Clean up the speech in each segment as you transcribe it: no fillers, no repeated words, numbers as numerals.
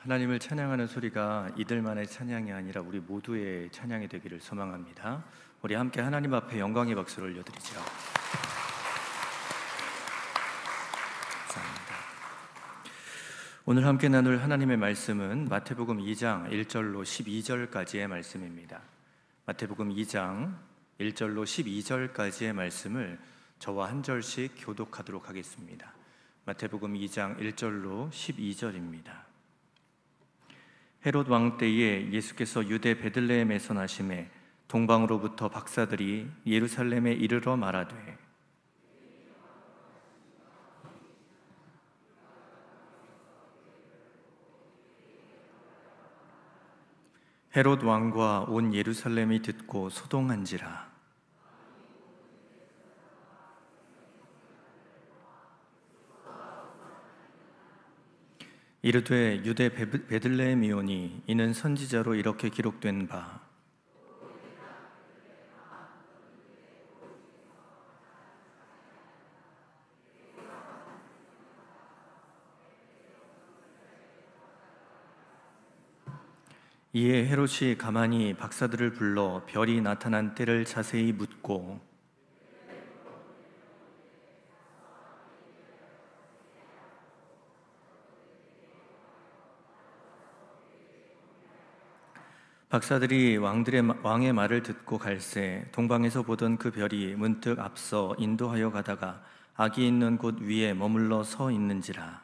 하나님을 찬양하는 소리가 이들만의 찬양이 아니라 우리 모두의 찬양이 되기를 소망합니다. 우리 함께 하나님 앞에 영광의 박수를 올려드리죠. 감사합니다. 오늘 함께 나눌 하나님의 말씀은 마태복음 2장 1절로 12절까지의 말씀입니다. 마태복음 2장 1절로 12절까지의 말씀을 저와 한 절씩 교독하도록 하겠습니다. 마태복음 2장 1절로 12절입니다. 헤롯 왕 때에 예수께서 유대 베들레헴에서 나심에 동방으로부터 박사들이 예루살렘에 이르러 말하되 헤롯 왕과 온 예루살렘이 듣고 소동한지라. 이르되 유대 베들레헴이오니 이는 선지자로 이렇게 기록된 바 이에 헤롯이 가만히 박사들을 불러 별이 나타난 때를 자세히 묻고 박사들이 왕의 말을 듣고 갈새 동방에서 보던 그 별이 문득 앞서 인도하여 가다가 아기 있는 곳 위에 머물러 서 있는지라.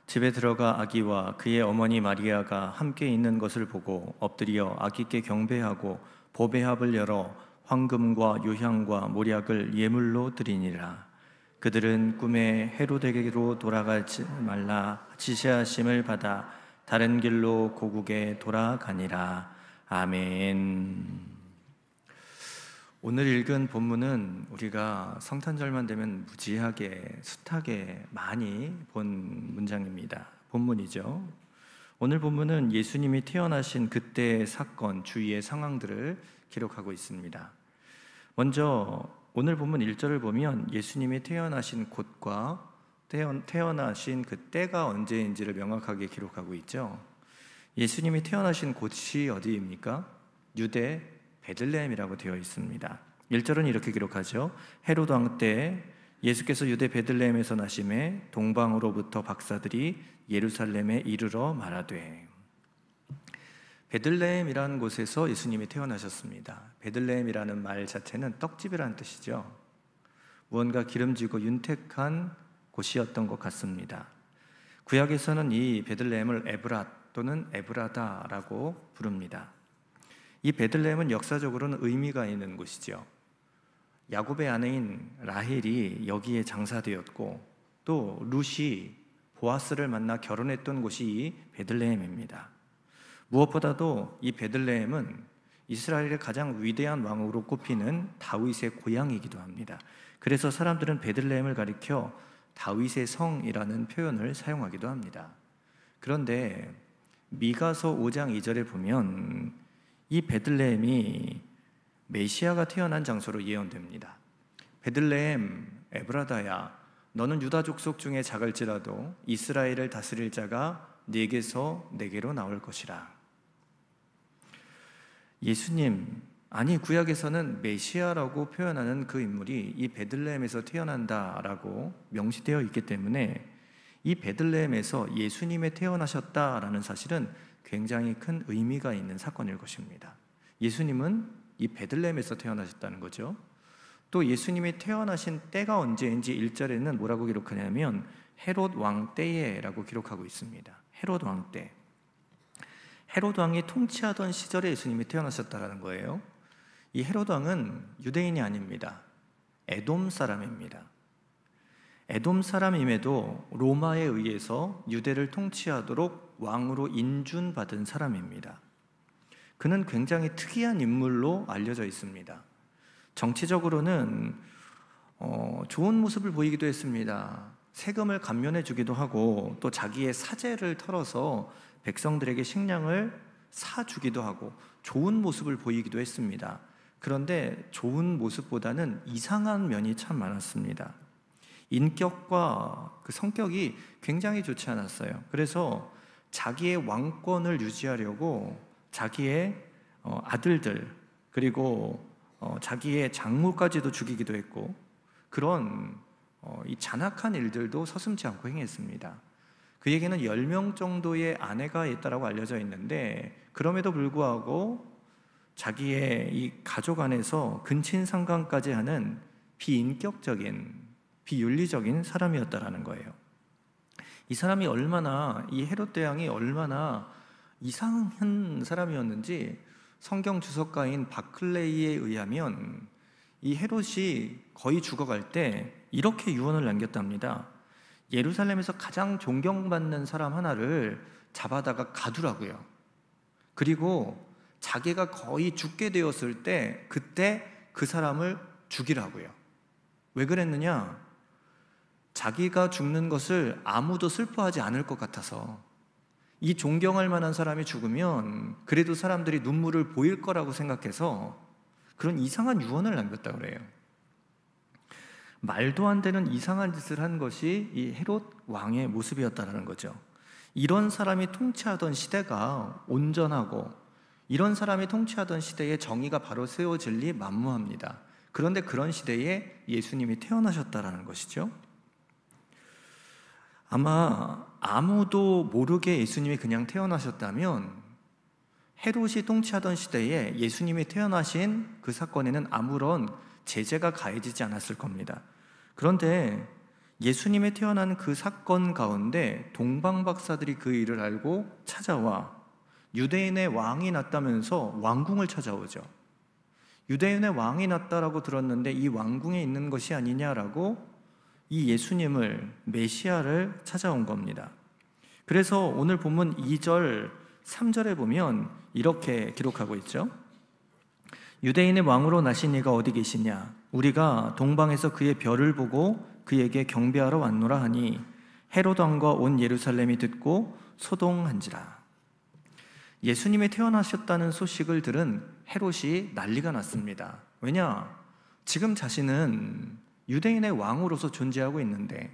집에 들어가 아기와 그의 어머니 마리아가 함께 있는 것을 보고 엎드려 아기께 경배하고 보배합을 열어 황금과 유향과 몰약을 예물로 드리니라. 그들은 꿈에 헤롯에게로 돌아가지 말라 지시하심을 받아 다른 길로 고국에 돌아가니라. 아멘. 오늘 읽은 본문은 우리가 성탄절만 되면 무지하게 숱하게 많이 본 문장입니다. 본문이죠. 오늘 본문은 예수님이 태어나신 그때의 사건, 주위의 상황들을 기록하고 있습니다. 먼저 오늘 본문 1절을 보면 예수님이 태어나신 곳과 태어나신 그 때가 언제인지를 명확하게 기록하고 있죠. 예수님이 태어나신 곳이 어디입니까? 유대 베들레헴이라고 되어 있습니다. 1절은 이렇게 기록하죠. 헤롯 왕 때 예수께서 유대 베들레헴에서 나심에 동방으로부터 박사들이 예루살렘에 이르러 말하되. 베들레헴이라는 곳에서 예수님이 태어나셨습니다. 베들레헴이라는 말 자체는 떡집이라는 뜻이죠. 무언가 기름지고 윤택한 곳이었던 것 같습니다. 구약에서는 이 베들레헴을 에브랏 또는 에브라다라고 부릅니다. 이 베들레헴은 역사적으로는 의미가 있는 곳이죠. 야곱의 아내인 라헬이 여기에 장사되었고 또 룻이 보아스를 만나 결혼했던 곳이 이 베들레헴입니다. 무엇보다도 이 베들레헴은 이스라엘의 가장 위대한 왕으로 꼽히는 다윗의 고향이기도 합니다. 그래서 사람들은 베들레헴을 가리켜 다윗의 성이라는 표현을 사용하기도 합니다. 그런데 미가서 5장 2절에 보면 이 베들레헴이 메시아가 태어난 장소로 예언됩니다. 베들레헴 에브라다야, 너는 유다 족속 중에 작을지라도 이스라엘을 다스릴 자가 네게서 내게로 나올 것이라. 예수님, 아니 구약에서는 메시아라고 표현하는 그 인물이 이 베들레헴에서 태어난다라고 명시되어 있기 때문에 이 베들레헴에서 예수님이 태어나셨다라는 사실은 굉장히 큰 의미가 있는 사건일 것입니다. 예수님은 이 베들레헴에서 태어나셨다는 거죠. 또 예수님이 태어나신 때가 언제인지 1절에는 뭐라고 기록하냐면 헤롯 왕 때에라고 기록하고 있습니다. 헤롯 왕 때. 헤롯 왕이 통치하던 시절에 예수님이 태어나셨다는 거예요. 이 헤롯 왕은 유대인이 아닙니다. 에돔 사람입니다. 에돔 사람임에도 로마에 의해서 유대를 통치하도록 왕으로 인준받은 사람입니다. 그는 굉장히 특이한 인물로 알려져 있습니다. 정치적으로는 좋은 모습을 보이기도 했습니다. 세금을 감면해 주기도 하고 또 자기의 사제를 털어서 백성들에게 식량을 사주기도 하고 좋은 모습을 보이기도 했습니다. 그런데 좋은 모습보다는 이상한 면이 참 많았습니다. 인격과 그 성격이 굉장히 좋지 않았어요. 그래서 자기의 왕권을 유지하려고 자기의 아들들, 그리고 자기의 장모까지도 죽이기도 했고, 그런 이 잔악한 일들도 서슴지 않고 행했습니다. 그에게는 10명 정도의 아내가 있다고 알려져 있는데, 그럼에도 불구하고 자기의 이 가족 안에서 근친상간까지 하는 비인격적인, 비윤리적인 사람이었다라는 거예요. 이 사람이 얼마나, 이 헤롯 대왕이 얼마나 이상한 사람이었는지 성경 주석가인 바클레이에 의하면 이 헤롯이 거의 죽어갈 때 이렇게 유언을 남겼답니다. 예루살렘에서 가장 존경받는 사람 하나를 잡아다가 가두라고요. 그리고 자기가 거의 죽게 되었을 때 그때 그 사람을 죽이라고요. 왜 그랬느냐? 자기가 죽는 것을 아무도 슬퍼하지 않을 것 같아서, 이 존경할 만한 사람이 죽으면 그래도 사람들이 눈물을 보일 거라고 생각해서 그런 이상한 유언을 남겼다고 그래요. 말도 안 되는 이상한 짓을 한 것이 이 헤롯 왕의 모습이었다는 거죠. 이런 사람이 통치하던 시대가 온전하고, 이런 사람이 통치하던 시대에 정의가 바로 세워질 리 만무합니다. 그런데 그런 시대에 예수님이 태어나셨다는 것이죠. 아마 아무도 모르게 예수님이 그냥 태어나셨다면 헤롯이 통치하던 시대에 예수님이 태어나신 그 사건에는 아무런 제재가 가해지지 않았을 겁니다. 그런데 예수님이 태어난 그 사건 가운데 동방박사들이 그 일을 알고 찾아와 유대인의 왕이 났다면서 왕궁을 찾아오죠. 유대인의 왕이 났다라고 들었는데 이 왕궁에 있는 것이 아니냐라고 이 예수님을, 메시아를 찾아온 겁니다. 그래서 오늘 본문 2절, 3절에 보면 이렇게 기록하고 있죠. 유대인의 왕으로 나신 이가 어디 계시냐? 우리가 동방에서 그의 별을 보고 그에게 경배하러 왔노라 하니 헤롯 왕과 온 예루살렘이 듣고 소동한지라. 예수님이 태어나셨다는 소식을 들은 헤롯이 난리가 났습니다. 왜냐? 지금 자신은 유대인의 왕으로서 존재하고 있는데,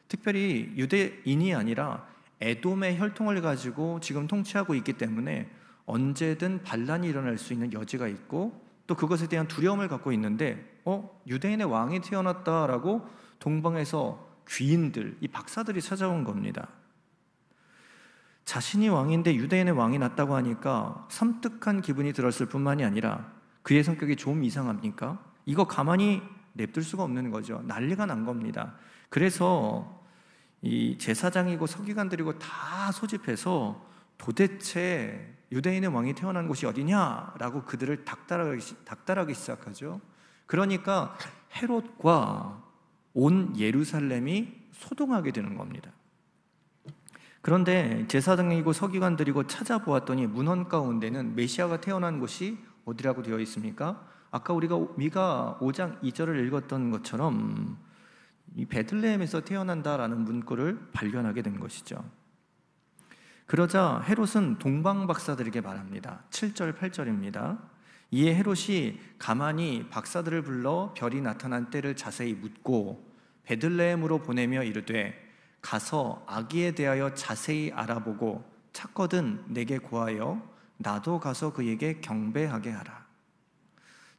특별히 유대인이 아니라 에돔의 혈통을 가지고 지금 통치하고 있기 때문에 언제든 반란이 일어날 수 있는 여지가 있고, 또 그것에 대한 두려움을 갖고 있는데 유대인의 왕이 태어났다라고 동방에서 귀인들, 이 박사들이 찾아온 겁니다. 자신이 왕인데 유대인의 왕이 났다고 하니까 섬뜩한 기분이 들었을 뿐만이 아니라 그의 성격이 좀 이상합니까? 이거 가만히 냅둘 수가 없는 거죠. 난리가 난 겁니다. 그래서 이 제사장이고 서기관들이고 다 소집해서 도대체 유대인의 왕이 태어난 곳이 어디냐라고 그들을 닥달하기 시작하죠. 그러니까 헤롯과 온 예루살렘이 소동하게 되는 겁니다. 그런데 제사장이고 서기관들이고 찾아보았더니 문헌 가운데는 메시아가 태어난 곳이 어디라고 되어 있습니까? 아까 우리가 미가 5장 2절을 읽었던 것처럼 이 베들레헴에서 태어난다라는 문구를 발견하게 된 것이죠. 그러자 헤롯은 동방 박사들에게 말합니다. 7절 8절입니다. 이에 헤롯이 가만히 박사들을 불러 별이 나타난 때를 자세히 묻고 베들레헴으로 보내며 이르되 가서 아기에 대하여 자세히 알아보고 찾거든 내게 고하여 나도 가서 그에게 경배하게 하라.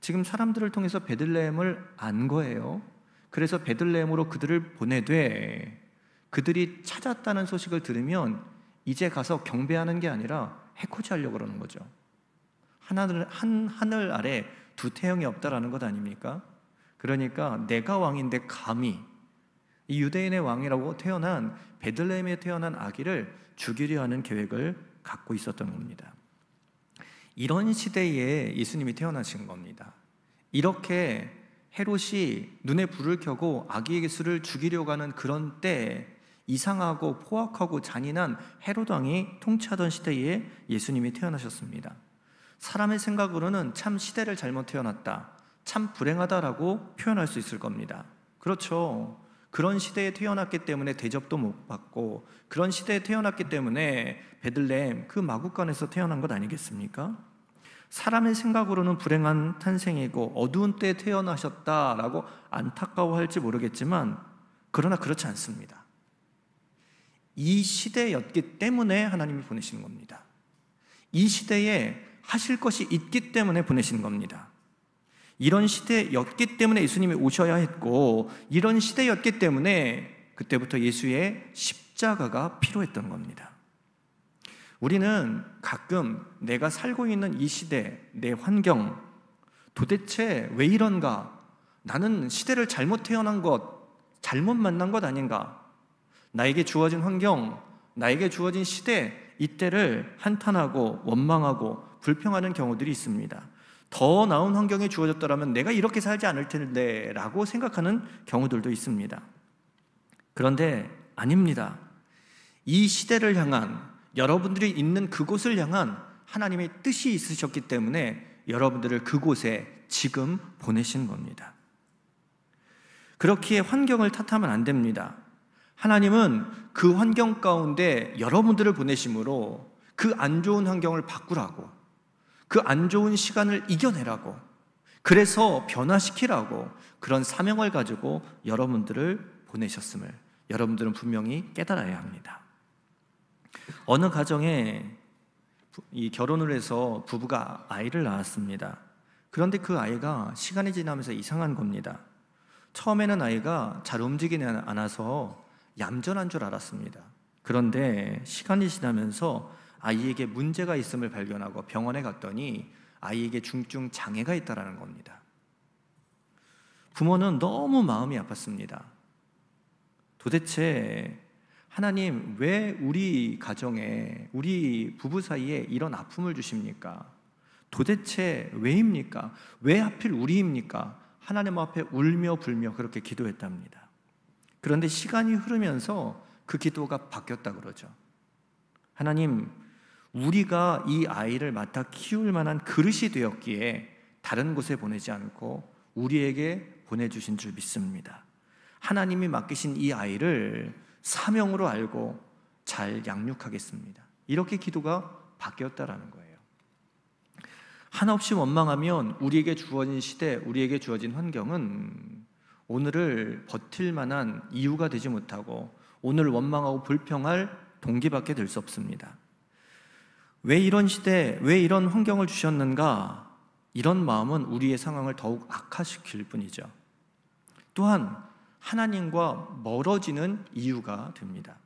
지금 사람들을 통해서 베들레헴을 안 거예요. 그래서 베들레헴으로 그들을 보내되 그들이 찾았다는 소식을 들으면 이제 가서 경배하는 게 아니라 해코지하려고 그러는 거죠. 하늘 아래 두 태양이 없다라는 것 아닙니까? 그러니까 내가 왕인데 감히 이 유대인의 왕이라고 태어난, 베들레헴에 태어난 아기를 죽이려 하는 계획을 갖고 있었던 겁니다. 이런 시대에 예수님이 태어나신 겁니다. 이렇게 헤롯이 눈에 불을 켜고 아기 예수를 죽이려고 하는 그런 때, 이상하고 포악하고 잔인한 헤롯 왕이 통치하던 시대에 예수님이 태어나셨습니다. 사람의 생각으로는 참 시대를 잘못 태어났다, 참 불행하다라고 표현할 수 있을 겁니다. 그렇죠. 그런 시대에 태어났기 때문에 대접도 못 받고, 그런 시대에 태어났기 때문에 베들레헴 그 마구간에서 태어난 것 아니겠습니까? 사람의 생각으로는 불행한 탄생이고 어두운 때에 태어나셨다라고 안타까워할지 모르겠지만, 그러나 그렇지 않습니다. 이 시대였기 때문에 하나님이 보내신 겁니다. 이 시대에 하실 것이 있기 때문에 보내신 겁니다. 이런 시대였기 때문에 예수님이 오셔야 했고, 이런 시대였기 때문에 그때부터 예수의 십자가가 필요했던 겁니다. 우리는 가끔 내가 살고 있는 이 시대, 내 환경, 도대체 왜 이런가? 나는 시대를 잘못 태어난 것, 잘못 만난 것 아닌가? 나에게 주어진 환경, 나에게 주어진 시대, 이때를 한탄하고 원망하고 불평하는 경우들이 있습니다. 더 나은 환경이 주어졌더라면 내가 이렇게 살지 않을 텐데 라고 생각하는 경우들도 있습니다. 그런데 아닙니다. 이 시대를 향한, 여러분들이 있는 그곳을 향한 하나님의 뜻이 있으셨기 때문에 여러분들을 그곳에 지금 보내신 겁니다. 그렇기에 환경을 탓하면 안 됩니다. 하나님은 그 환경 가운데 여러분들을 보내심으로 그 안 좋은 환경을 바꾸라고, 그 안 좋은 시간을 이겨내라고, 그래서 변화시키라고 그런 사명을 가지고 여러분들을 보내셨음을 여러분들은 분명히 깨달아야 합니다. 어느 가정에 이 결혼을 해서 부부가 아이를 낳았습니다. 그런데 그 아이가 시간이 지나면서 이상한 겁니다. 처음에는 아이가 잘 움직이지 않아서 얌전한 줄 알았습니다. 그런데 시간이 지나면서 아이에게 문제가 있음을 발견하고 병원에 갔더니 아이에게 중증 장애가 있다는 겁니다. 부모는 너무 마음이 아팠습니다. 도대체 하나님, 왜 우리 가정에, 우리 부부 사이에 이런 아픔을 주십니까? 도대체 왜입니까? 왜 하필 우리입니까? 하나님 앞에 울며 불며 그렇게 기도했답니다. 그런데 시간이 흐르면서 그 기도가 바뀌었다 그러죠. 하나님, 우리가 이 아이를 맡아 키울 만한 그릇이 되었기에 다른 곳에 보내지 않고 우리에게 보내주신 줄 믿습니다. 하나님이 맡기신 이 아이를 사명으로 알고 잘 양육하겠습니다. 이렇게 기도가 바뀌었다라는 거예요. 한없이 원망하면 우리에게 주어진 시대, 우리에게 주어진 환경은 오늘을 버틸 만한 이유가 되지 못하고 오늘 원망하고 불평할 동기밖에 될 수 없습니다. 왜 이런 시대, 왜 이런 환경을 주셨는가? 이런 마음은 우리의 상황을 더욱 악화시킬 뿐이죠. 또한 하나님과 멀어지는 이유가 됩니다.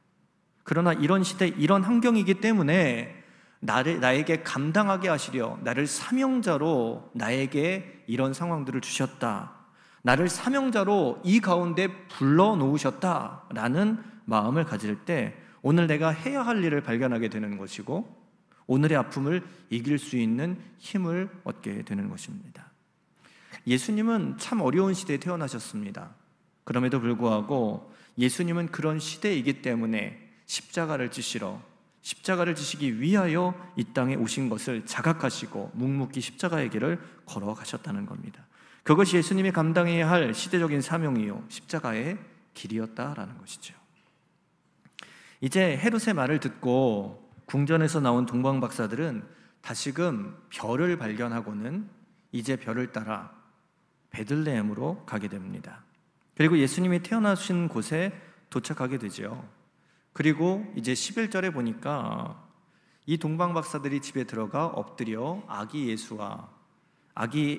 그러나 이런 시대, 이런 환경이기 때문에 나에게 감당하게 하시려 나를 사명자로 나에게 이런 상황들을 주셨다. 나를 사명자로 이 가운데 불러놓으셨다라는 마음을 가질 때 오늘 내가 해야 할 일을 발견하게 되는 것이고 오늘의 아픔을 이길 수 있는 힘을 얻게 되는 것입니다. 예수님은 참 어려운 시대에 태어나셨습니다. 그럼에도 불구하고 예수님은 그런 시대이기 때문에 십자가를 지시기 위하여 이 땅에 오신 것을 자각하시고 묵묵히 십자가의 길을 걸어가셨다는 겁니다. 그것이 예수님이 감당해야 할 시대적인 사명이요 십자가의 길이었다라는 것이죠. 이제 헤롯의 말을 듣고 궁전에서 나온 동방박사들은 다시금 별을 발견하고는 이제 별을 따라 베들레헴으로 가게 됩니다. 그리고 예수님이 태어나신 곳에 도착하게 되죠. 그리고 이제 11절에 보니까 이 동방박사들이 집에 들어가 엎드려 아기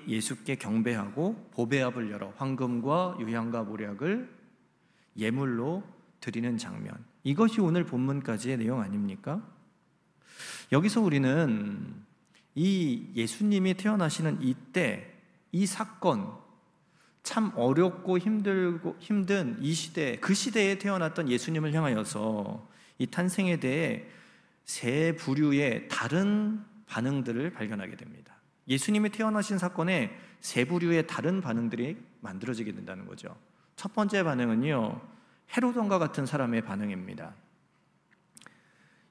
예수께 경배하고 보배압을 열어 황금과 유향과 모략을 예물로 드리는 장면, 이것이 오늘 본문까지의 내용 아닙니까? 여기서 우리는 이 예수님이 태어나시는 이때, 이 사건, 참 어렵고 힘든 이 시대, 그 시대에 태어났던 예수님을 향하여서 이 탄생에 대해 세 부류의 다른 반응들을 발견하게 됩니다. 예수님이 태어나신 사건에 세 부류의 다른 반응들이 만들어지게 된다는 거죠. 첫 번째 반응은요, 헤롯 왕과 같은 사람의 반응입니다.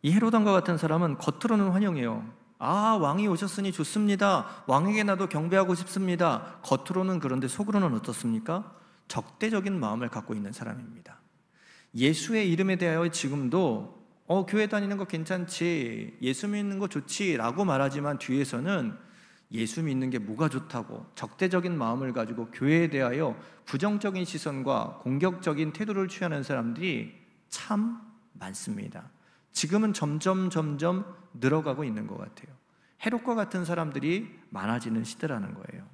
이 헤롯 왕과 같은 사람은 겉으로는 환영해요. 아, 왕이 오셨으니 좋습니다. 왕에게 나도 경배하고 싶습니다. 겉으로는 그런데 속으로는 어떻습니까? 적대적인 마음을 갖고 있는 사람입니다. 예수의 이름에 대하여 지금도 교회 다니는 거 괜찮지, 예수 믿는 거 좋지 라고 말하지만 뒤에서는 예수 믿는 게 뭐가 좋다고 적대적인 마음을 가지고 교회에 대하여 부정적인 시선과 공격적인 태도를 취하는 사람들이 참 많습니다. 지금은 점점 늘어가고 있는 것 같아요. 헤롯과 같은 사람들이 많아지는 시대라는 거예요.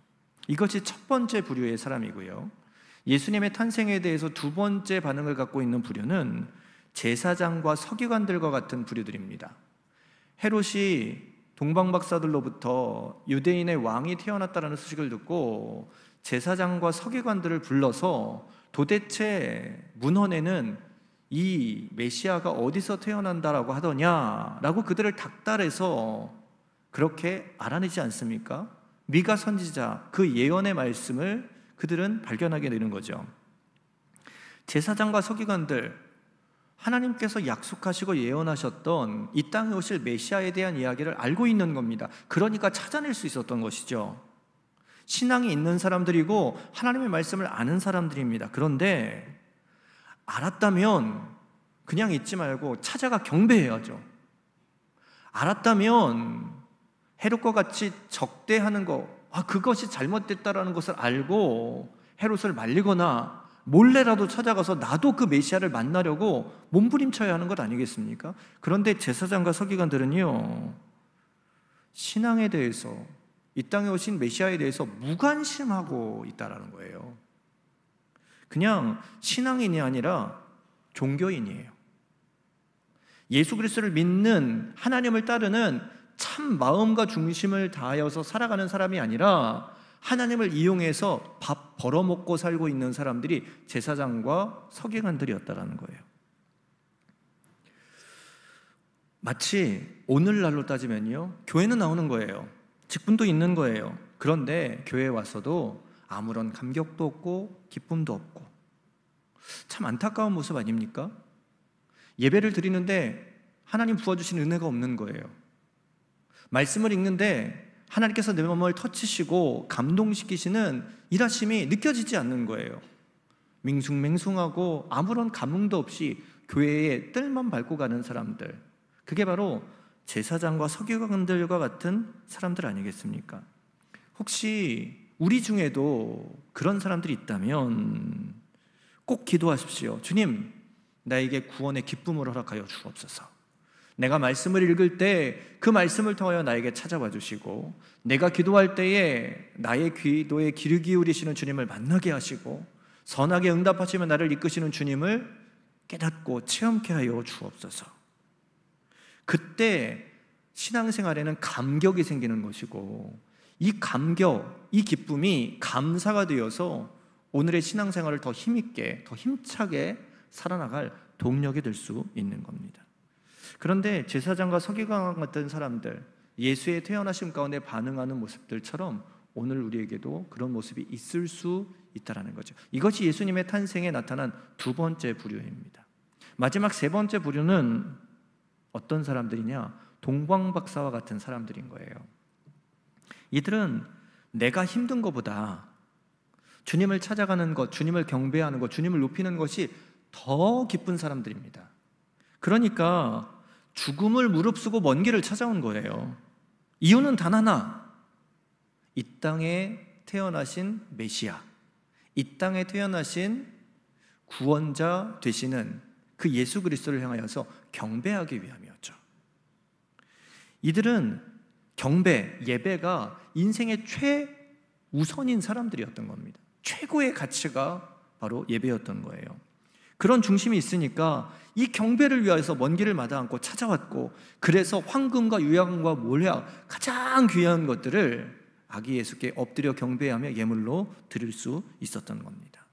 이것이 첫 번째 부류의 사람이고요. 예수님의 탄생에 대해서 두 번째 반응을 갖고 있는 부류는 제사장과 서기관들과 같은 부류들입니다. 헤롯이 동방박사들로부터 유대인의 왕이 태어났다는 소식을 듣고 제사장과 서기관들을 불러서 도대체 문헌에는 이 메시아가 어디서 태어난다라고 하더냐라고 그들을 닥달해서 그렇게 알아내지 않습니까? 미가 선지자 그 예언의 말씀을 그들은 발견하게 되는 거죠. 제사장과 서기관들, 하나님께서 약속하시고 예언하셨던 이 땅에 오실 메시아에 대한 이야기를 알고 있는 겁니다. 그러니까 찾아낼 수 있었던 것이죠. 신앙이 있는 사람들이고 하나님의 말씀을 아는 사람들입니다. 그런데 알았다면 그냥 잊지 말고 찾아가 경배해야죠. 알았다면 헤롯과 같이 적대하는 거, 그것이 잘못됐다라는 것을 알고 헤롯을 말리거나 몰래라도 찾아가서 나도 그 메시아를 만나려고 몸부림쳐야 하는 것 아니겠습니까? 그런데 제사장과 서기관들은요, 신앙에 대해서, 이 땅에 오신 메시아에 대해서 무관심하고 있다라는 거예요. 그냥 신앙인이 아니라 종교인이에요. 예수 그리스도를 믿는, 하나님을 따르는 참 마음과 중심을 다하여서 살아가는 사람이 아니라 하나님을 이용해서 밥 벌어먹고 살고 있는 사람들이 제사장과 서기관들이었다라는 거예요. 마치 오늘날로 따지면요, 교회는 나오는 거예요. 직분도 있는 거예요. 그런데 교회에 와서도 아무런 감격도 없고 기쁨도 없고, 참 안타까운 모습 아닙니까? 예배를 드리는데 하나님 부어주신 은혜가 없는 거예요. 말씀을 읽는데 하나님께서 내 마음을 터치시고 감동시키시는 일하심이 느껴지지 않는 거예요. 밍숭맹숭하고 아무런 감흥도 없이 교회에 뜰만 밟고 가는 사람들, 그게 바로 제사장과 서기관들과 같은 사람들 아니겠습니까? 혹시 우리 중에도 그런 사람들이 있다면 꼭 기도하십시오. 주님, 나에게 구원의 기쁨을 허락하여 주옵소서. 내가 말씀을 읽을 때 그 말씀을 통하여 나에게 찾아와 주시고, 내가 기도할 때에 나의 기도에 귀를 기울이시는 주님을 만나게 하시고, 선하게 응답하시며 나를 이끄시는 주님을 깨닫고 체험케 하여 주옵소서. 그때 신앙생활에는 감격이 생기는 것이고, 이 감격, 이 기쁨이 감사가 되어서 오늘의 신앙생활을 더 힘있게, 더 힘차게 살아나갈 동력이 될 수 있는 겁니다. 그런데 제사장과 서기관 같은 사람들, 예수의 태어나심 가운데 반응하는 모습들처럼 오늘 우리에게도 그런 모습이 있을 수 있다는 거죠. 이것이 예수님의 탄생에 나타난 두 번째 부류입니다. 마지막 세 번째 부류는 어떤 사람들이냐? 동방박사와 같은 사람들인 거예요. 이들은 내가 힘든 것보다 주님을 찾아가는 것, 주님을 경배하는 것, 주님을 높이는 것이 더 기쁜 사람들입니다. 그러니까 죽음을 무릅쓰고 먼 길을 찾아온 거예요. 이유는 단 하나, 이 땅에 태어나신 메시아, 이 땅에 태어나신 구원자 되시는 그 예수 그리스도를 향하여서 경배하기 위함이었죠. 이들은 경배, 예배가 인생의 최우선인 사람들이었던 겁니다. 최고의 가치가 바로 예배였던 거예요. 그런 중심이 있으니까 이 경배를 위해서 먼 길을 마다 않고 찾아왔고, 그래서 황금과 유향과 몰약, 가장 귀한 것들을 아기 예수께 엎드려 경배하며 예물로 드릴 수 있었던 겁니다.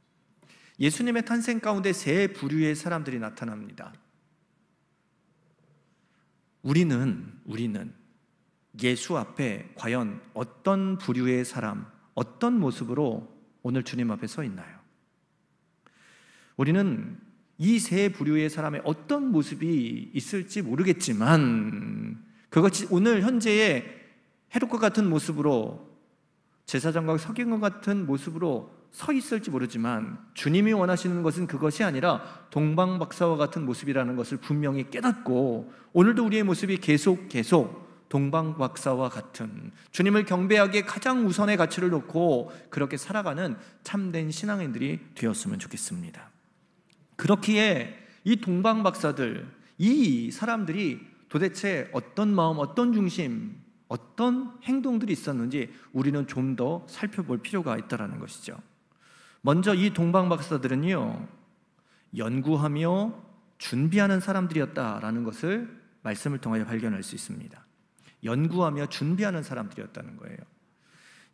예수님의 탄생 가운데 세 부류의 사람들이 나타납니다. 우리는 예수 앞에 과연 어떤 부류의 사람, 어떤 모습으로 오늘 주님 앞에 서 있나요? 우리는 이 세 부류의 사람의 어떤 모습이 있을지 모르겠지만, 그것이 오늘 현재의 헤롯과 같은 모습으로, 제사장과 서기관 같은 모습으로 서 있을지 모르지만, 주님이 원하시는 것은 그것이 아니라 동방박사와 같은 모습이라는 것을 분명히 깨닫고, 오늘도 우리의 모습이 계속 동방박사와 같은, 주님을 경배하기에 가장 우선의 가치를 놓고 그렇게 살아가는 참된 신앙인들이 되었으면 좋겠습니다. 그렇기에 이 동방박사들, 이 사람들이 도대체 어떤 마음, 어떤 중심, 어떤 행동들이 있었는지 우리는 좀 더 살펴볼 필요가 있다는 것이죠. 먼저 이 동방 박사들은요, 연구하며 준비하는 사람들이었다라는 것을 말씀을 통하여 발견할 수 있습니다. 연구하며 준비하는 사람들이었다는 거예요.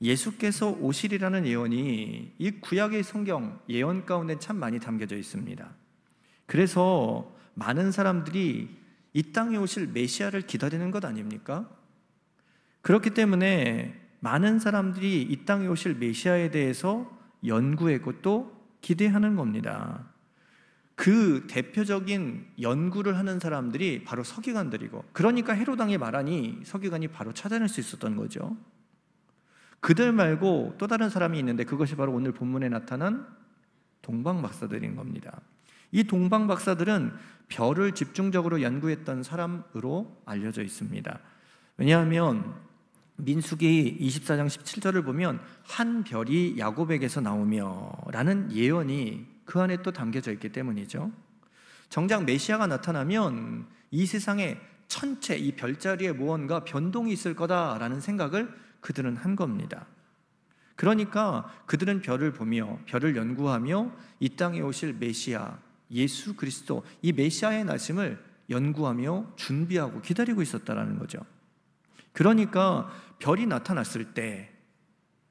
예수께서 오시리라는 예언이 이 구약의 성경 예언 가운데 참 많이 담겨져 있습니다. 그래서 많은 사람들이 이 땅에 오실 메시아를 기다리는 것 아닙니까? 그렇기 때문에 많은 사람들이 이 땅에 오실 메시아에 대해서 연구했고 또 기대하는 겁니다. 그 대표적인 연구를 하는 사람들이 바로 서기관들이고, 그러니까 헤롯 왕이 말하니 서기관이 바로 찾아낼 수 있었던 거죠. 그들 말고 또 다른 사람이 있는데 그것이 바로 오늘 본문에 나타난 동방 박사들인 겁니다. 이 동방 박사들은 별을 집중적으로 연구했던 사람으로 알려져 있습니다. 왜냐하면 민수기 24장 17절을 보면 한 별이 야곱에게서 나오며 라는 예언이 그 안에 또 담겨져 있기 때문이죠. 정작 메시아가 나타나면 이 세상에 전체 이 별자리에 무언가 변동이 있을 거다라는 생각을 그들은 한 겁니다. 그러니까 그들은 별을 보며 별을 연구하며 이 땅에 오실 메시아 예수 그리스도, 이 메시아의 나심을 연구하며 준비하고 기다리고 있었다라는 거죠. 그러니까 별이 나타났을 때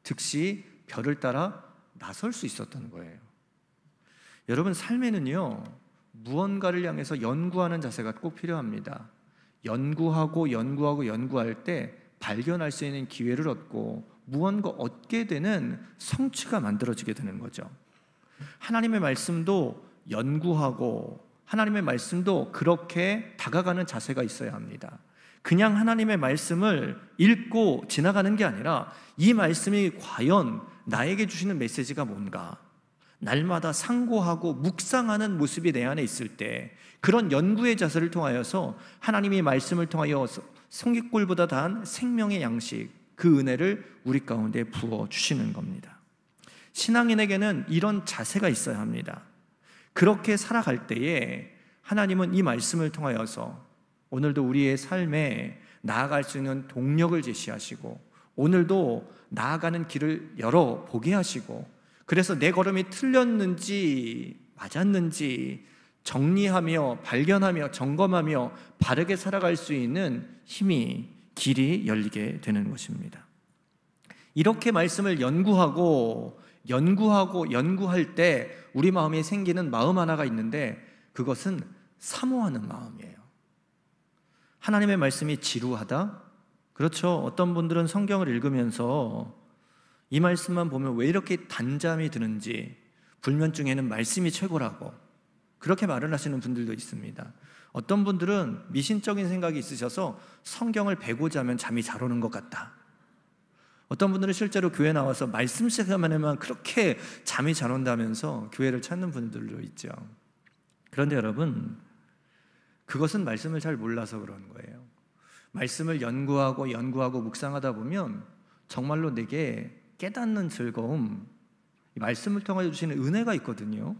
즉시 별을 따라 나설 수 있었던 거예요. 여러분, 삶에는요, 무언가를 향해서 연구하는 자세가 꼭 필요합니다. 연구할 때 발견할 수 있는 기회를 얻고 무언가 얻게 되는 성취가 만들어지게 되는 거죠. 하나님의 말씀도 연구하고 하나님의 말씀도 그렇게 다가가는 자세가 있어야 합니다. 그냥 하나님의 말씀을 읽고 지나가는 게 아니라 이 말씀이 과연 나에게 주시는 메시지가 뭔가, 날마다 상고하고 묵상하는 모습이 내 안에 있을 때 그런 연구의 자세를 통하여서 하나님의 말씀을 통하여 송깃골보다 단 생명의 양식, 그 은혜를 우리 가운데 부어주시는 겁니다. 신앙인에게는 이런 자세가 있어야 합니다. 그렇게 살아갈 때에 하나님은 이 말씀을 통하여서 오늘도 우리의 삶에 나아갈 수 있는 동력을 제시하시고 오늘도 나아가는 길을 열어보게 하시고, 그래서 내 걸음이 틀렸는지 맞았는지 정리하며 발견하며 점검하며 바르게 살아갈 수 있는 힘이, 길이 열리게 되는 것입니다. 이렇게 말씀을 연구할 때 우리 마음에 생기는 마음 하나가 있는데 그것은 사모하는 마음이에요. 하나님의 말씀이 지루하다? 그렇죠. 어떤 분들은 성경을 읽으면서 이 말씀만 보면 왜 이렇게 단잠이 드는지, 불면증에는 말씀이 최고라고 그렇게 말을 하시는 분들도 있습니다. 어떤 분들은 미신적인 생각이 있으셔서 성경을 베고자 하면 잠이 잘 오는 것 같다. 어떤 분들은 실제로 교회 나와서 말씀 시간만 그렇게 잠이 잘 온다면서 교회를 찾는 분들도 있죠. 그런데 여러분, 그것은 말씀을 잘 몰라서 그런 거예요. 말씀을 연구하고 묵상하다 보면 정말로 내게 깨닫는 즐거움, 말씀을 통하여 주시는 은혜가 있거든요.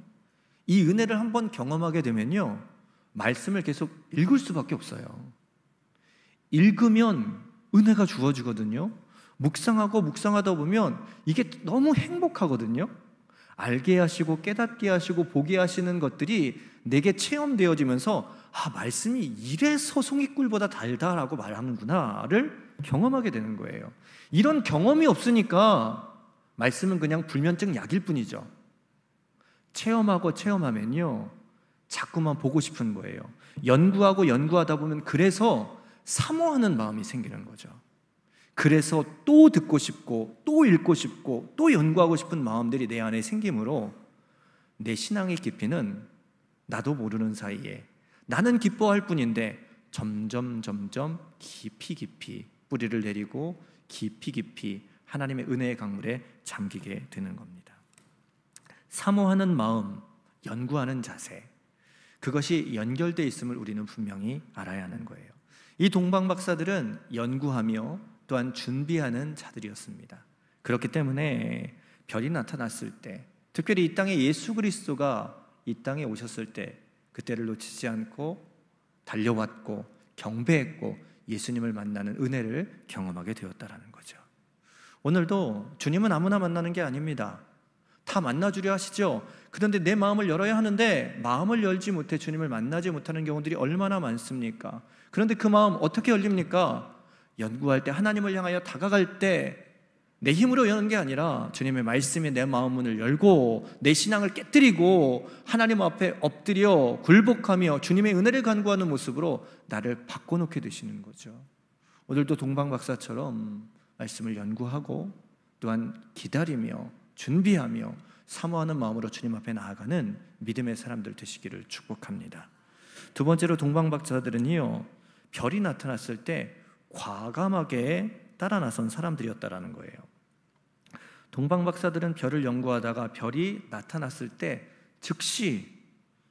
이 은혜를 한번 경험하게 되면요, 말씀을 계속 읽을 수밖에 없어요. 읽으면 은혜가 주어지거든요. 묵상하다 보면 이게 너무 행복하거든요. 알게 하시고 깨닫게 하시고 보게 하시는 것들이 내게 체험되어지면서 말씀이 이래서 송이꿀보다 달다라고 말하는구나를 경험하게 되는 거예요. 이런 경험이 없으니까 말씀은 그냥 불면증 약일 뿐이죠. 체험하면요 자꾸만 보고 싶은 거예요. 연구하다 보면 그래서 사모하는 마음이 생기는 거죠. 그래서 또 듣고 싶고 또 읽고 싶고 또 연구하고 싶은 마음들이 내 안에 생기므로 내 신앙의 깊이는 나도 모르는 사이에, 나는 기뻐할 뿐인데 점점 깊이 뿌리를 내리고 깊이 하나님의 은혜의 강물에 잠기게 되는 겁니다. 사모하는 마음, 연구하는 자세, 그것이 연결되어 있음을 우리는 분명히 알아야 하는 거예요. 이 동방 박사들은 연구하며 또한 준비하는 자들이었습니다. 그렇기 때문에 별이 나타났을 때, 특별히 이 땅에 예수 그리스도가 이 땅에 오셨을 때 그때를 놓치지 않고 달려왔고 경배했고 예수님을 만나는 은혜를 경험하게 되었다라는 거죠. 오늘도 주님은 아무나 만나는 게 아닙니다. 다 만나주려 하시죠. 그런데 내 마음을 열어야 하는데 마음을 열지 못해 주님을 만나지 못하는 경우들이 얼마나 많습니까? 그런데 그 마음 어떻게 열립니까? 연구할 때, 하나님을 향하여 다가갈 때 내 힘으로 여는 게 아니라 주님의 말씀이 내 마음 문을 열고 내 신앙을 깨뜨리고 하나님 앞에 엎드려 굴복하며 주님의 은혜를 간구하는 모습으로 나를 바꿔놓게 되시는 거죠. 오늘도 동방박사처럼 말씀을 연구하고 또한 기다리며 준비하며 사모하는 마음으로 주님 앞에 나아가는 믿음의 사람들 되시기를 축복합니다. 두 번째로 동방박사들은요, 별이 나타났을 때 과감하게 따라 나선 사람들이었다라는 거예요. 동방박사들은 별을 연구하다가 별이 나타났을 때 즉시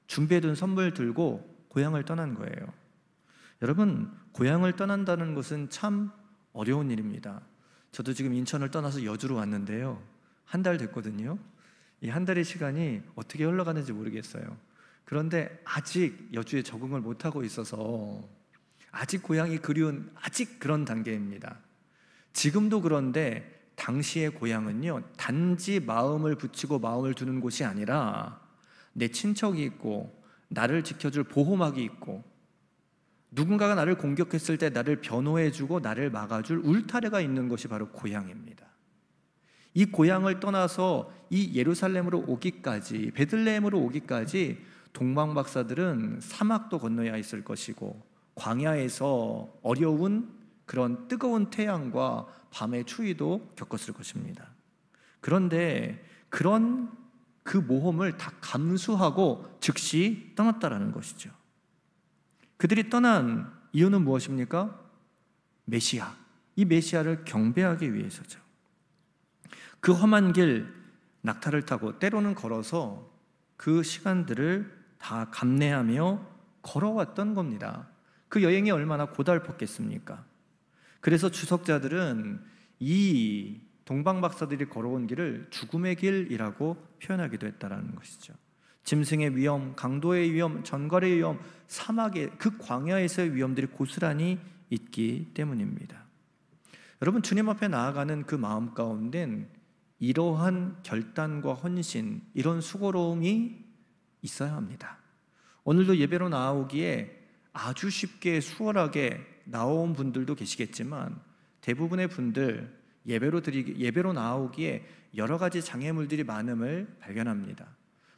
준비해둔 선물 들고 고향을 떠난 거예요. 여러분, 고향을 떠난다는 것은 참 어려운 일입니다. 저도 지금 인천을 떠나서 여주로 왔는데요, 한 달 됐거든요. 이 한 달의 시간이 어떻게 흘러가는지 모르겠어요. 그런데 아직 여주에 적응을 못하고 있어서 아직 고향이 그리운 아직 그런 단계입니다. 지금도 그런데 당시의 고향은요, 단지 마음을 붙이고 마음을 두는 곳이 아니라 내 친척이 있고 나를 지켜줄 보호막이 있고 누군가가 나를 공격했을 때 나를 변호해주고 나를 막아줄 울타리가 있는 것이 바로 고향입니다. 이 고향을 떠나서 이 예루살렘으로 오기까지, 베들레헴으로 오기까지 동방박사들은 사막도 건너야 했을 것이고 광야에서 어려운 그런 뜨거운 태양과 밤의 추위도 겪었을 것입니다. 그런데 그런 그 모험을 다 감수하고 즉시 떠났다라는 것이죠. 그들이 떠난 이유는 무엇입니까? 메시아, 이 메시아를 경배하기 위해서죠. 그 험한 길 낙타를 타고 때로는 걸어서 그 시간들을 다 감내하며 걸어왔던 겁니다. 그 여행이 얼마나 고달팠겠습니까? 그래서 주석자들은 이 동방박사들이 걸어온 길을 죽음의 길이라고 표현하기도 했다는 것이죠. 짐승의 위험, 강도의 위험, 전갈의 위험, 사막의 그 광야에서의 위험들이 고스란히 있기 때문입니다. 여러분, 주님 앞에 나아가는 그 마음 가운데는 이러한 결단과 헌신, 이런 수고로움이 있어야 합니다. 오늘도 예배로 나오기에 아주 쉽게 수월하게 나온 분들도 계시겠지만 대부분의 분들 예배로 나오기에 여러 가지 장애물들이 많음을 발견합니다.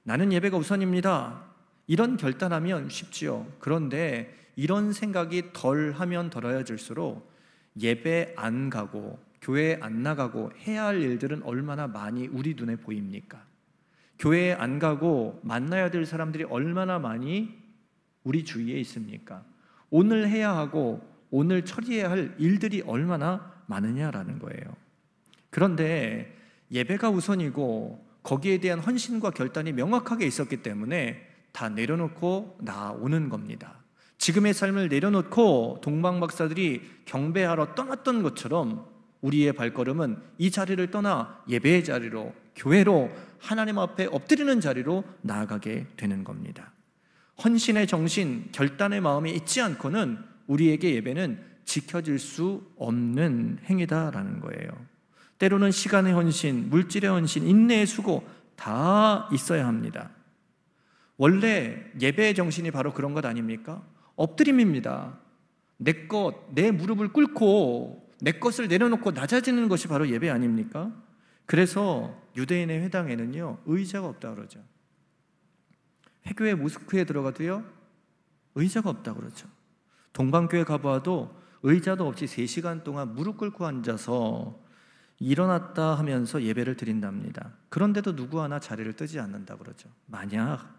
나는 예배가 우선입니다. 이런 결단하면 쉽지요. 그런데 이런 생각이 덜하면 덜어질수록 예배 안 가고 교회 안 나가고 해야 할 일들은 얼마나 많이 우리 눈에 보입니까? 교회에 안 가고 만나야 될 사람들이 얼마나 많이 우리 주위에 있습니까? 오늘 해야 하고 오늘 처리해야 할 일들이 얼마나 많으냐라는 거예요. 그런데 예배가 우선이고 거기에 대한 헌신과 결단이 명확하게 있었기 때문에 다 내려놓고 나오는 겁니다. 지금의 삶을 내려놓고 동방박사들이 경배하러 떠났던 것처럼 우리의 발걸음은 이 자리를 떠나 예배의 자리로, 교회로, 하나님 앞에 엎드리는 자리로 나아가게 되는 겁니다. 헌신의 정신, 결단의 마음이 있지 않고는 우리에게 예배는 지켜질 수 없는 행위다라는 거예요. 때로는 시간의 헌신, 물질의 헌신, 인내의 수고 다 있어야 합니다. 원래 예배의 정신이 바로 그런 것 아닙니까? 엎드림입니다. 내 무릎을 꿇고 내 것을 내려놓고 낮아지는 것이 바로 예배 아닙니까? 그래서 유대인의 회당에는요, 의자가 없다 그러죠. 회교의 모스크에 들어가도요, 의자가 없다 그러죠. 동방교회 가봐도 의자도 없이 3시간 동안 무릎 꿇고 앉아서 일어났다 하면서 예배를 드린답니다. 그런데도 누구 하나 자리를 뜨지 않는다 그러죠. 만약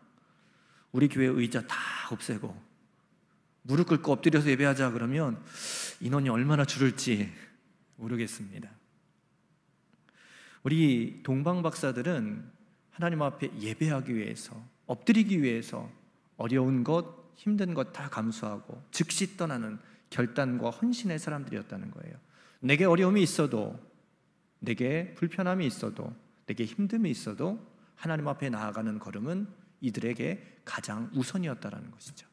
우리 교회 의자 다 없애고 무릎 꿇고 엎드려서 예배하자 그러면 인원이 얼마나 줄을지 모르겠습니다. 우리 동방박사들은 하나님 앞에 예배하기 위해서, 엎드리기 위해서 어려운 것, 힘든 것 다 감수하고 즉시 떠나는 결단과 헌신의 사람들이었다는 거예요. 내게 어려움이 있어도, 내게 불편함이 있어도, 내게 힘듦이 있어도 하나님 앞에 나아가는 걸음은 이들에게 가장 우선이었다는 것이죠.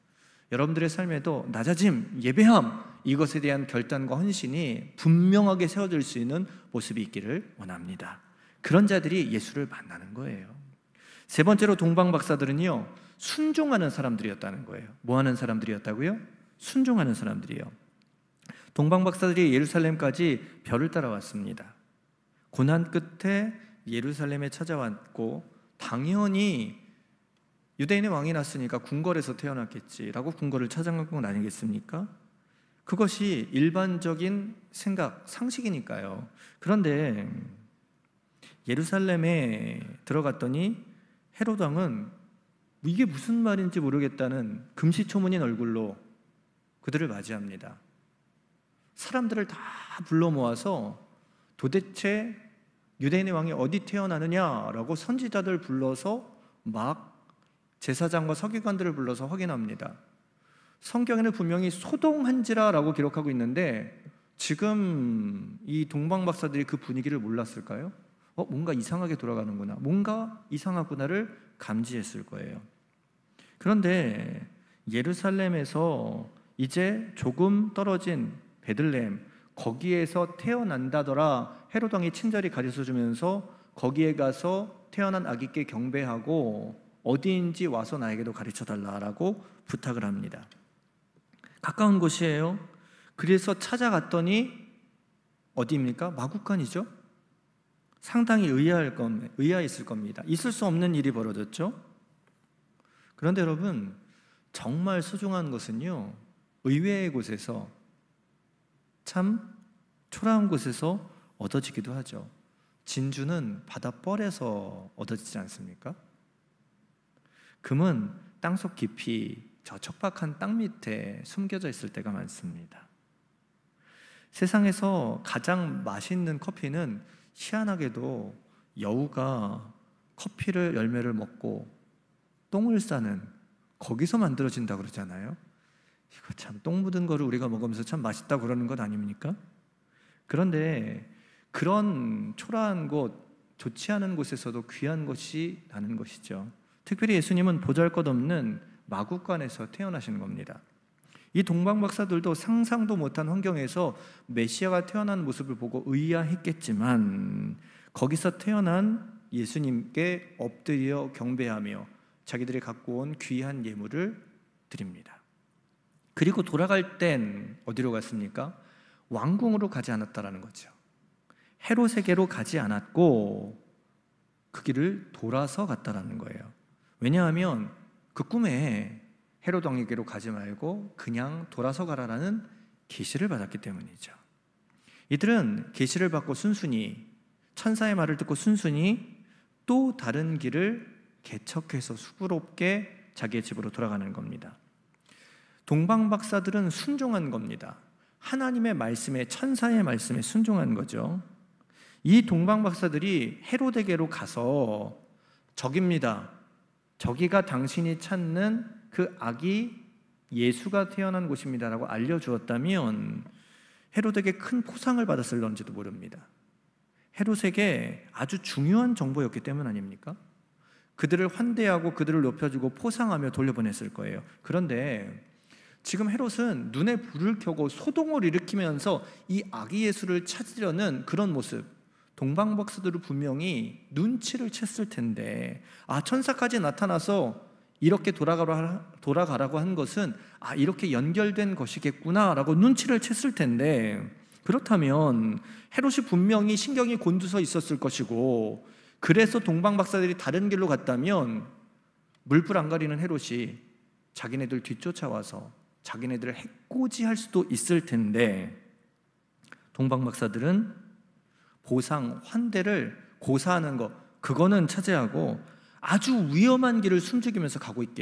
여러분들의 삶에도 낮아짐, 예배함, 이것에 대한 결단과 헌신이 분명하게 세워질 수 있는 모습이 있기를 원합니다. 그런 자들이 예수를 만나는 거예요. 세 번째로 동방 박사들은요, 순종하는 사람들이었다는 거예요. 뭐 하는 사람들이었다고요? 순종하는 사람들이요. 동방 박사들이 예루살렘까지 별을 따라왔습니다. 고난 끝에 예루살렘에 찾아왔고, 당연히 유대인의 왕이 났으니까 궁궐에서 태어났겠지라고 궁궐을 찾아간 건 아니겠습니까? 그것이 일반적인 생각, 상식이니까요. 그런데 예루살렘에 들어갔더니 헤롯 왕은 이게 무슨 말인지 모르겠다는 금시초문인 얼굴로 그들을 맞이합니다. 사람들을 다 불러 모아서 도대체 유대인의 왕이 어디 태어나느냐라고 선지자들 불러서 막 제사장과 서기관들을 불러서 확인합니다. 성경에는 분명히 소동한지라라고 기록하고 있는데 지금 이 동방 박사들이 그 분위기를 몰랐을까요? 뭔가 이상하게 돌아가는구나, 뭔가 이상하구나를 감지했을 거예요. 그런데 예루살렘에서 이제 조금 떨어진 베들레헴, 거기에서 태어난다더라 헤롯 왕이 친절히 가르쳐주면서 거기에 가서 태어난 아기께 경배하고 어디인지 와서 나에게도 가르쳐달라라고 부탁을 합니다. 가까운 곳이에요. 그래서 찾아갔더니 어디입니까? 마구간이죠. 상당히 의아했을 겁니다. 있을 수 없는 일이 벌어졌죠. 그런데 여러분, 정말 소중한 것은요, 의외의 곳에서, 참 초라한 곳에서 얻어지기도 하죠. 진주는 바다뻘에서 얻어지지 않습니까? 금은 땅속 깊이 저 척박한 땅 밑에 숨겨져 있을 때가 많습니다. 세상에서 가장 맛있는 커피는 희한하게도 여우가 커피를 열매를 먹고 똥을 싸는 거기서 만들어진다고 그러잖아요. 이거 참, 똥 묻은 거를 우리가 먹으면서 참 맛있다고 그러는 것 아닙니까? 그런데 그런 초라한 곳, 좋지 않은 곳에서도 귀한 것이 나는 것이죠. 특별히 예수님은 보잘것없는 마구간에서 태어나시는 겁니다. 이 동방 박사들도 상상도 못한 환경에서 메시아가 태어난 모습을 보고 의아했겠지만 거기서 태어난 예수님께 엎드려 경배하며 자기들이 갖고 온 귀한 예물을 드립니다. 그리고 돌아갈 땐 어디로 갔습니까? 왕궁으로 가지 않았다라는 거죠. 헤롯에게로 가지 않았고 그 길을 돌아서 갔다라는 거예요. 왜냐하면 그 꿈에 헤롯 왕에게로 가지 말고 그냥 돌아서 가라라는 계시를 받았기 때문이죠. 이들은 계시를 받고 순순히, 천사의 말을 듣고 순순히 또 다른 길을 개척해서 수고롭게 자기의 집으로 돌아가는 겁니다. 동방 박사들은 순종한 겁니다. 하나님의 말씀에, 천사의 말씀에 순종한 거죠. 이 동방 박사들이 헤롯에게로 가서 저깁니다, 저기가 당신이 찾는 그 아기 예수가 태어난 곳입니다라고 알려주었다면 헤롯에게 큰 포상을 받았을런지도 모릅니다. 헤롯에게 아주 중요한 정보였기 때문 아닙니까? 그들을 환대하고 그들을 높여주고 포상하며 돌려보냈을 거예요. 그런데 지금 헤롯은 눈에 불을 켜고 소동을 일으키면서 이 아기 예수를 찾으려는 그런 모습, 동방 박사들은 분명히 눈치를 챘을 텐데, 천사까지 나타나서 이렇게 돌아가라고 한 것은 이렇게 연결된 것이겠구나라고 눈치를 챘을 텐데, 그렇다면 헤롯이 분명히 신경이 곤두서 있었을 것이고, 그래서 동방 박사들이 다른 길로 갔다면 물불 안 가리는 헤롯이 자기네들 뒤쫓아와서 자기네들을 해코지할 수도 있을 텐데, 동방 박사들은 보상, 환대를 고사하는 것, 그거는 차지하고 아주 위험한 길을 숨죽이면서 가게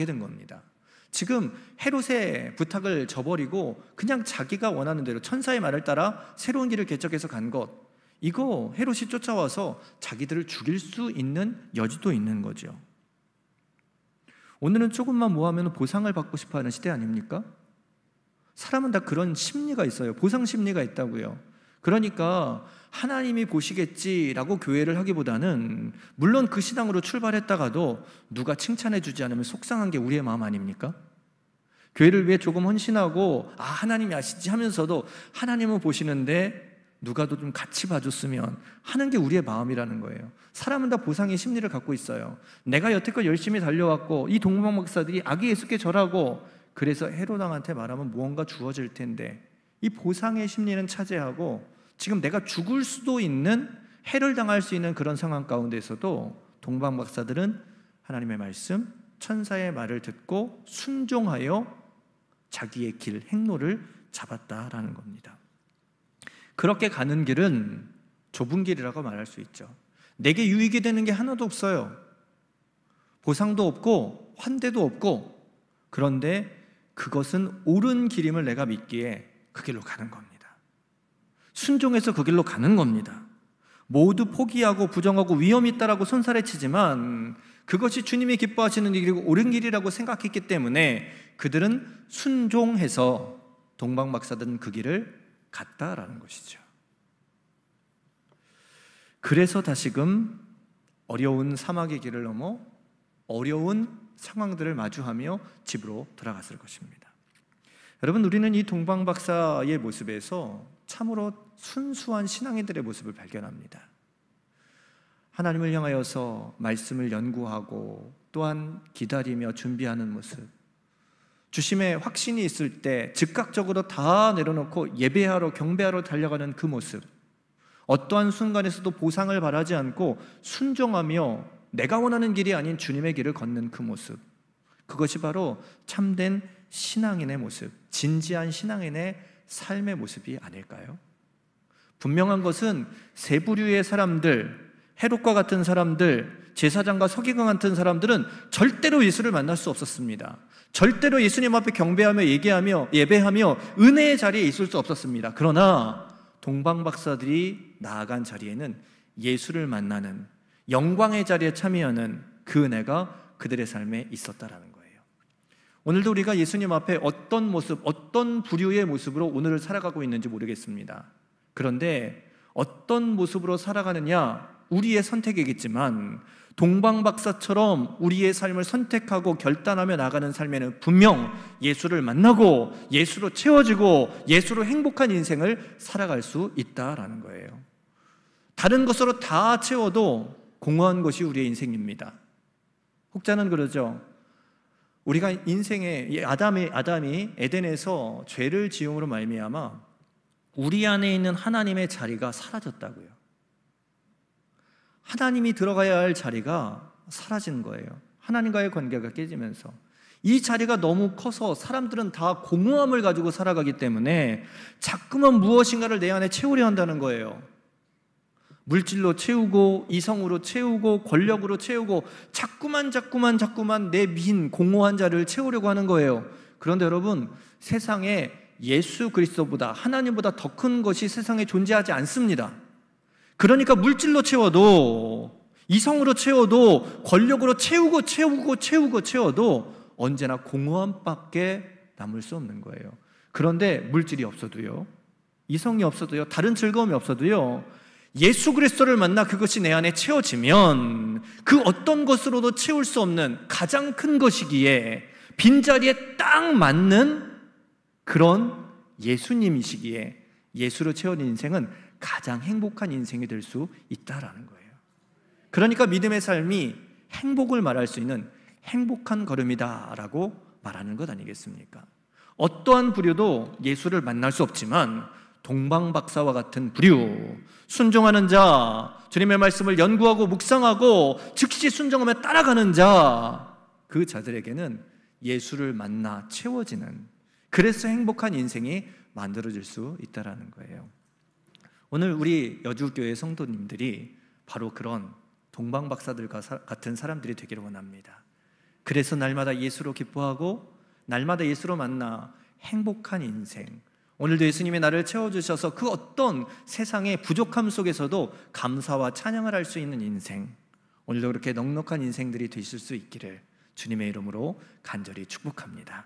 된 겁니다. 지금 헤롯의 부탁을 저버리고 그냥 자기가 원하는 대로 천사의 말을 따라 새로운 길을 개척해서 간 것, 이거 헤롯이 쫓아와서 자기들을 죽일 수 있는 여지도 있는 거죠. 오늘은 조금만 모하면 보상을 받고 싶어하는 시대 아닙니까? 사람은 다 그런 심리가 있어요. 보상 심리가 있다고요. 그러니까 하나님이 보시겠지라고 교회를 하기보다는, 물론 그 신앙으로 출발했다가도 누가 칭찬해 주지 않으면 속상한 게 우리의 마음 아닙니까? 교회를 위해 조금 헌신하고 하나님이 아시지 하면서도 하나님은 보시는데 누가도 좀 같이 봐줬으면 하는 게 우리의 마음이라는 거예요. 사람은 다 보상의 심리를 갖고 있어요. 내가 여태껏 열심히 달려왔고 이 동방 박사들이 아기 예수께 절하고 그래서 헤롯 왕한테 말하면 무언가 주어질 텐데, 이 보상의 심리는 차지하고 지금 내가 죽을 수도 있는, 해를 당할 수 있는 그런 상황 가운데서도 동방 박사들은 하나님의 말씀, 천사의 말을 듣고 순종하여 자기의 길, 행로를 잡았다라는 겁니다. 그렇게 가는 길은 좁은 길이라고 말할 수 있죠. 내게 유익이 되는 게 하나도 없어요. 보상도 없고 환대도 없고, 그런데 그것은 옳은 길임을 내가 믿기에 그 길로 가는 겁니다. 순종해서 그 길로 가는 겁니다. 모두 포기하고 부정하고 위험이 있다라고 손살에 치지만 그것이 주님이 기뻐하시는 길이고 옳은 길이라고 생각했기 때문에 그들은 순종해서 동방 박사들은 그 길을 갔다라는 것이죠. 그래서 다시금 어려운 사막의 길을 넘어 어려운 상황들을 마주하며 집으로 돌아갔을 것입니다. 여러분, 우리는 이 동방 박사의 모습에서 참으로 순수한 신앙인들의 모습을 발견합니다. 하나님을 향하여서 말씀을 연구하고 또한 기다리며 준비하는 모습, 주심의 확신이 있을 때 즉각적으로 다 내려놓고 예배하러 경배하러 달려가는 그 모습, 어떠한 순간에서도 보상을 바라지 않고 순종하며 내가 원하는 길이 아닌 주님의 길을 걷는 그 모습, 그것이 바로 참된 신앙인의 모습, 진지한 신앙인의 삶의 모습이 아닐까요? 분명한 것은 세 부류의 사람들, 헤롯과 같은 사람들, 제사장과 서기관 같은 사람들은 절대로 예수를 만날 수 없었습니다. 절대로 예수님 앞에 경배하며 얘기하며 예배하며 은혜의 자리에 있을 수 없었습니다. 그러나 동방 박사들이 나아간 자리에는 예수를 만나는 영광의 자리에 참여하는 그 은혜가 그들의 삶에 있었다라는 거예요. 오늘도 우리가 예수님 앞에 어떤 모습, 어떤 부류의 모습으로 오늘을 살아가고 있는지 모르겠습니다. 그런데 어떤 모습으로 살아가느냐, 우리의 선택이겠지만 동방 박사처럼 우리의 삶을 선택하고 결단하며 나가는 삶에는 분명 예수를 만나고 예수로 채워지고 예수로 행복한 인생을 살아갈 수 있다라는 거예요. 다른 것으로 다 채워도 공허한 것이 우리의 인생입니다. 혹자는 그러죠. 우리가 인생에 아담이 에덴에서 죄를 지음으로 말미암아 우리 안에 있는 하나님의 자리가 사라졌다고요. 하나님이 들어가야 할 자리가 사라진 거예요. 하나님과의 관계가 깨지면서 이 자리가 너무 커서 사람들은 다 공허함을 가지고 살아가기 때문에 자꾸만 무엇인가를 내 안에 채우려 한다는 거예요. 물질로 채우고 이성으로 채우고 권력으로 채우고 자꾸만 내 빈 공허한 자리를 채우려고 하는 거예요. 그런데 여러분, 세상에 예수 그리스도보다, 하나님보다 더 큰 것이 세상에 존재하지 않습니다. 그러니까 물질로 채워도, 이성으로 채워도, 권력으로 채워도 언제나 공허함밖에 남을 수 없는 거예요. 그런데 물질이 없어도요, 이성이 없어도요, 다른 즐거움이 없어도요, 예수 그리스도를 만나 그것이 내 안에 채워지면 그 어떤 것으로도 채울 수 없는 가장 큰 것이기에, 빈자리에 딱 맞는 그런 예수님이시기에 예수로 채워진 인생은 가장 행복한 인생이 될 수 있다라는 거예요. 그러니까 믿음의 삶이 행복을 말할 수 있는 행복한 걸음이다라고 말하는 것 아니겠습니까? 어떠한 부류도 예수를 만날 수 없지만 동방 박사와 같은 부류, 순종하는 자, 주님의 말씀을 연구하고 묵상하고 즉시 순종하며 따라가는 자, 그 자들에게는 예수를 만나 채워지는, 그래서 행복한 인생이 만들어질 수 있다라는 거예요. 오늘 우리 여주교회 성도님들이 바로 그런 동방 박사들과 같은 사람들이 되기를 원합니다. 그래서 날마다 예수로 기뻐하고 날마다 예수로 만나 행복한 인생, 오늘도 예수님이 나를 채워주셔서 그 어떤 세상의 부족함 속에서도 감사와 찬양을 할 수 있는 인생, 오늘도 그렇게 넉넉한 인생들이 되실 수 있기를 주님의 이름으로 간절히 축복합니다.